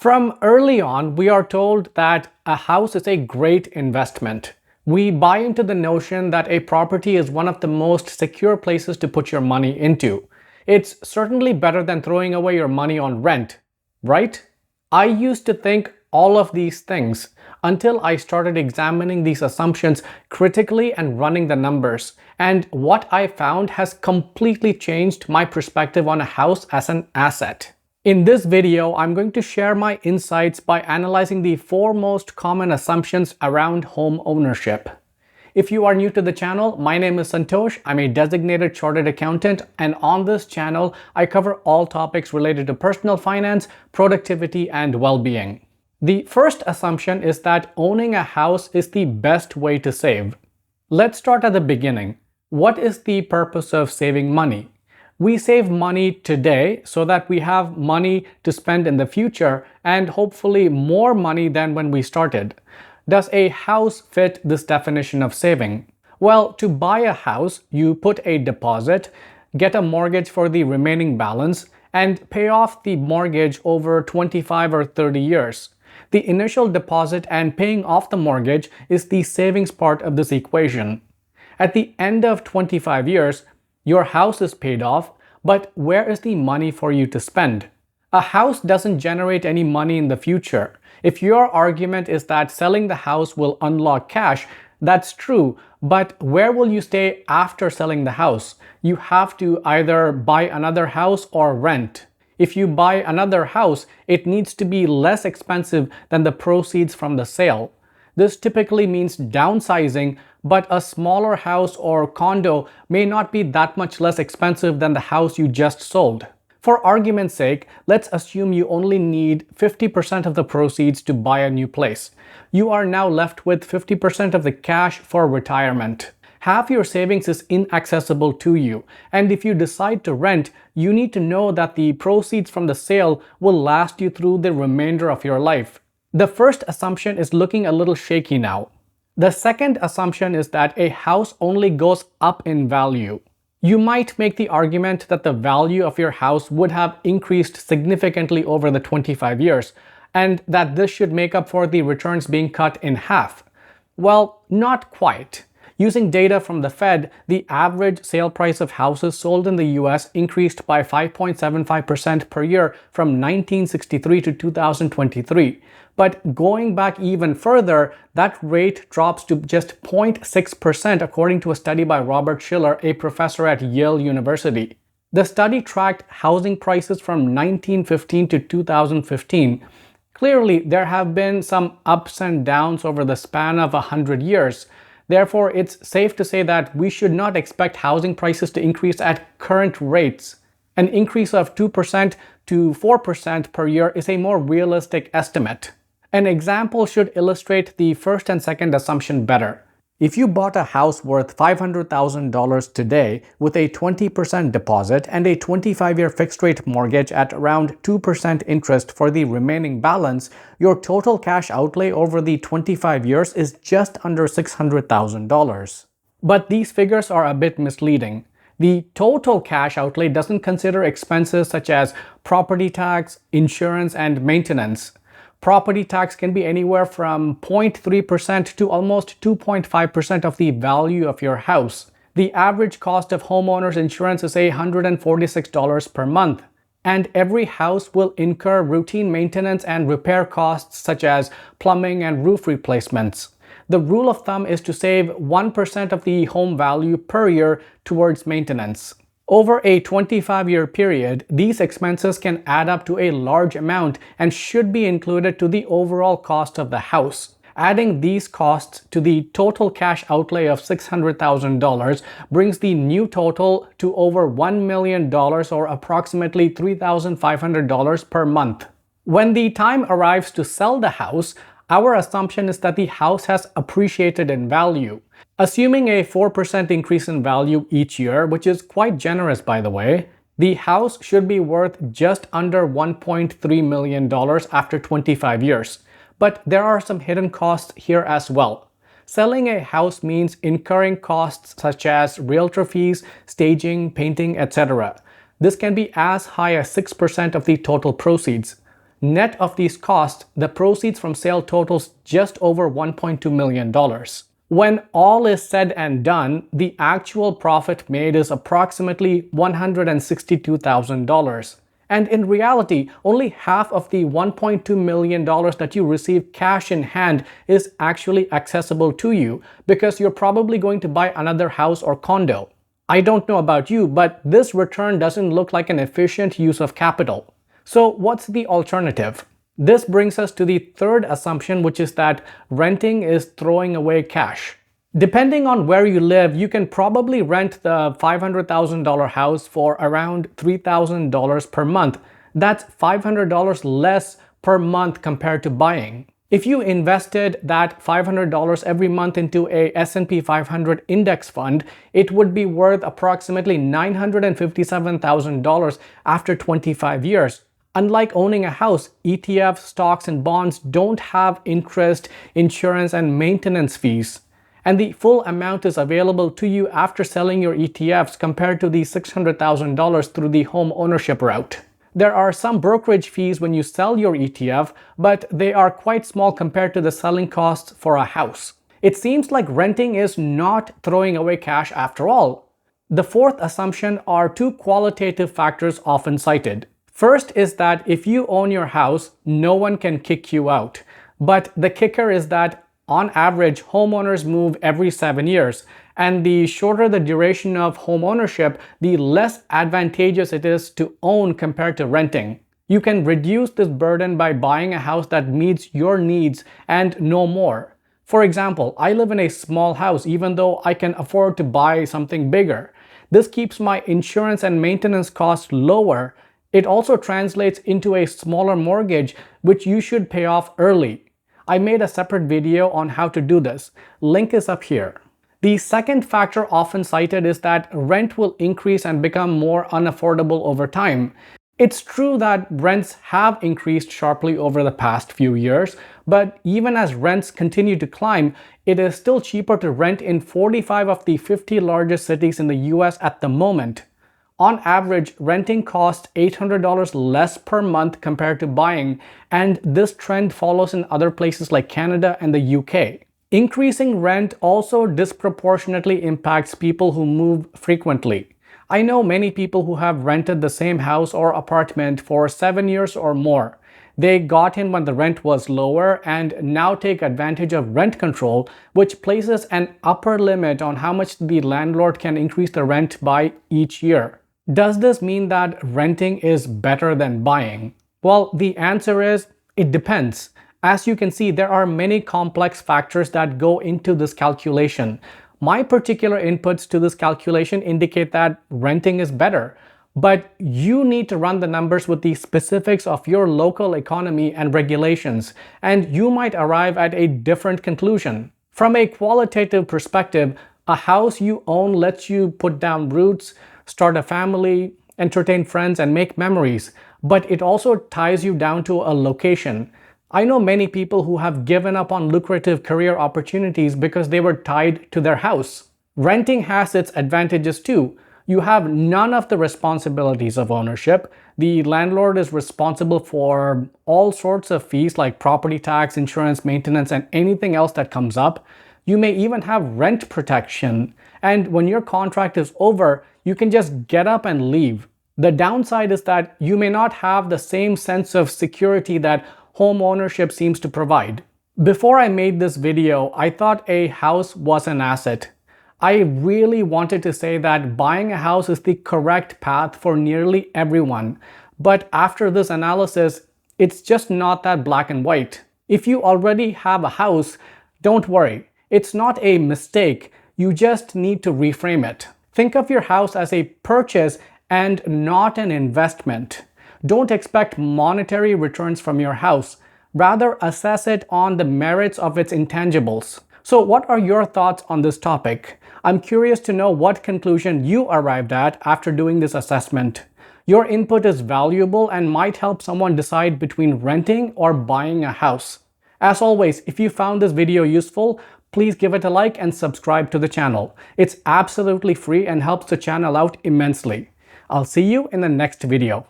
From early on, we are told that a house is a great investment. We buy into the notion that a property is one of the most secure places to put your money into. It's certainly better than throwing away your money on rent, right? I used to think all of these things until I started examining these assumptions critically and running the numbers. And what I found has completely changed my perspective on a house as an asset. In this video, I'm going to share my insights by analyzing the four most common assumptions around home ownership. If you are new to the channel, my name is Santosh. I'm a designated chartered accountant, and on this channel, I cover all topics related to personal finance, productivity, and well-being. The first assumption is that owning a house is the best way to save. Let's start at the beginning. What is the purpose of saving money? We save money today so that we have money to spend in the future and hopefully more money than when we started. Does a house fit this definition of saving? Well, to buy a house, you put a deposit, get a mortgage for the remaining balance, and pay off the mortgage over 25 or 30 years. The initial deposit and paying off the mortgage is the savings part of this equation. At the end of 25 years, your house is paid off, but where is the money for you to spend? A house doesn't generate any money in the future. If your argument is that selling the house will unlock cash, that's true, but where will you stay after selling the house? You have to either buy another house or rent. If you buy another house, it needs to be less expensive than the proceeds from the sale. This typically means downsizing, but a smaller house or condo may not be that much less expensive than the house you just sold. For argument's sake, let's assume you only need 50% of the proceeds to buy a new place. You are now left with 50% of the cash for retirement. Half your savings is inaccessible to you, and if you decide to rent, you need to know that the proceeds from the sale will last you through the remainder of your life. The first assumption is looking a little shaky now. The second assumption is that a house only goes up in value. You might make the argument that the value of your house would have increased significantly over the 25 years, and that this should make up for the returns being cut in half. Well, not quite. Using data from the Fed, the average sale price of houses sold in the US increased by 5.75% per year from 1963 to 2023. But going back even further, that rate drops to just 0.6% according to a study by Robert Shiller, a professor at Yale University. The study tracked housing prices from 1915 to 2015. Clearly, there have been some ups and downs over the span of 100 years. Therefore, it's safe to say that we should not expect housing prices to increase at current rates. An increase of 2% to 4% per year is a more realistic estimate. An example should illustrate the first and second assumption better. If you bought a house worth $500,000 today with a 20% deposit and a 25-year fixed-rate mortgage at around 2% interest for the remaining balance, your total cash outlay over the 25 years is just under $600,000. But these figures are a bit misleading. The total cash outlay doesn't consider expenses such as property tax, insurance, and maintenance. Property tax can be anywhere from 0.3% to almost 2.5% of the value of your house. The average cost of homeowners insurance is $146 per month. And every house will incur routine maintenance and repair costs such as plumbing and roof replacements. The rule of thumb is to save 1% of the home value per year towards maintenance. Over a 25-year period, these expenses can add up to a large amount and should be included to the overall cost of the house. Adding these costs to the total cash outlay of $600,000 brings the new total to over $1 million or approximately $3,500 per month. When the time arrives to sell the house, our assumption is that the house has appreciated in value. Assuming a 4% increase in value each year, which is quite generous by the way, the house should be worth just under $1.3 million after 25 years. But there are some hidden costs here as well. Selling a house means incurring costs such as realtor fees, staging, painting, etc. This can be as high as 6% of the total proceeds. Net of these costs, the proceeds from sale totals just over $1.2 million. When all is said and done, the actual profit made is approximately $162,000. And in reality, only half of the $1.2 million that you receive cash in hand is actually accessible to you because you're probably going to buy another house or condo. I don't know about you, but this return doesn't look like an efficient use of capital. So what's the alternative? This brings us to the third assumption, which is that renting is throwing away cash. Depending on where you live, you can probably rent the $500,000 house for around $3,000 per month. That's $500 less per month compared to buying. If you invested that $500 every month into a S&P 500 index fund, it would be worth approximately $957,000 after 25 years. Unlike owning a house, ETFs, stocks, and bonds don't have interest, insurance, and maintenance fees. And the full amount is available to you after selling your ETFs compared to the $600,000 through the home ownership route. There are some brokerage fees when you sell your ETF, but they are quite small compared to the selling costs for a house. It seems like renting is not throwing away cash after all. The fourth assumption are two qualitative factors often cited. First is that if you own your house, no one can kick you out. But the kicker is that on average, homeowners move every 7 years, and the shorter the duration of home ownership, the less advantageous it is to own compared to renting. You can reduce this burden by buying a house that meets your needs and no more. For example, I live in a small house even though I can afford to buy something bigger. This keeps my insurance and maintenance costs lower. It also translates into a smaller mortgage, which you should pay off early. I made a separate video on how to do this. Link is up here. The second factor often cited is that rent will increase and become more unaffordable over time. It's true that rents have increased sharply over the past few years, but even as rents continue to climb, it is still cheaper to rent in 45 of the 50 largest cities in the US at the moment. On average, renting costs $800 less per month compared to buying, and this trend follows in other places like Canada and the UK. Increasing rent also disproportionately impacts people who move frequently. I know many people who have rented the same house or apartment for 7 years or more. They got in when the rent was lower and now take advantage of rent control, which places an upper limit on how much the landlord can increase the rent by each year. Does this mean that renting is better than buying? Well, the answer is, it depends. As you can see, there are many complex factors that go into this calculation. My particular inputs to this calculation indicate that renting is better, but you need to run the numbers with the specifics of your local economy and regulations, and you might arrive at a different conclusion. From a qualitative perspective, a house you own lets you put down roots, start a family, entertain friends, and make memories, but it also ties you down to a location. I know many people who have given up on lucrative career opportunities because they were tied to their house. Renting has its advantages too. You have none of the responsibilities of ownership. The landlord is responsible for all sorts of fees like property tax, insurance, maintenance, and anything else that comes up. You may even have rent protection. And when your contract is over, you can just get up and leave. The downside is that you may not have the same sense of security that home ownership seems to provide. Before I made this video, I thought a house was an asset. I really wanted to say that buying a house is the correct path for nearly everyone. But after this analysis, it's just not that black and white. If you already have a house, don't worry. It's not a mistake. You just need to reframe it. Think of your house as a purchase and not an investment. Don't expect monetary returns from your house. Rather, assess it on the merits of its intangibles. So what are your thoughts on this topic? I'm curious to know what conclusion you arrived at after doing this assessment. Your input is valuable and might help someone decide between renting or buying a house. As always, if you found this video useful, please give it a like and subscribe to the channel. It's absolutely free and helps the channel out immensely. I'll see you in the next video.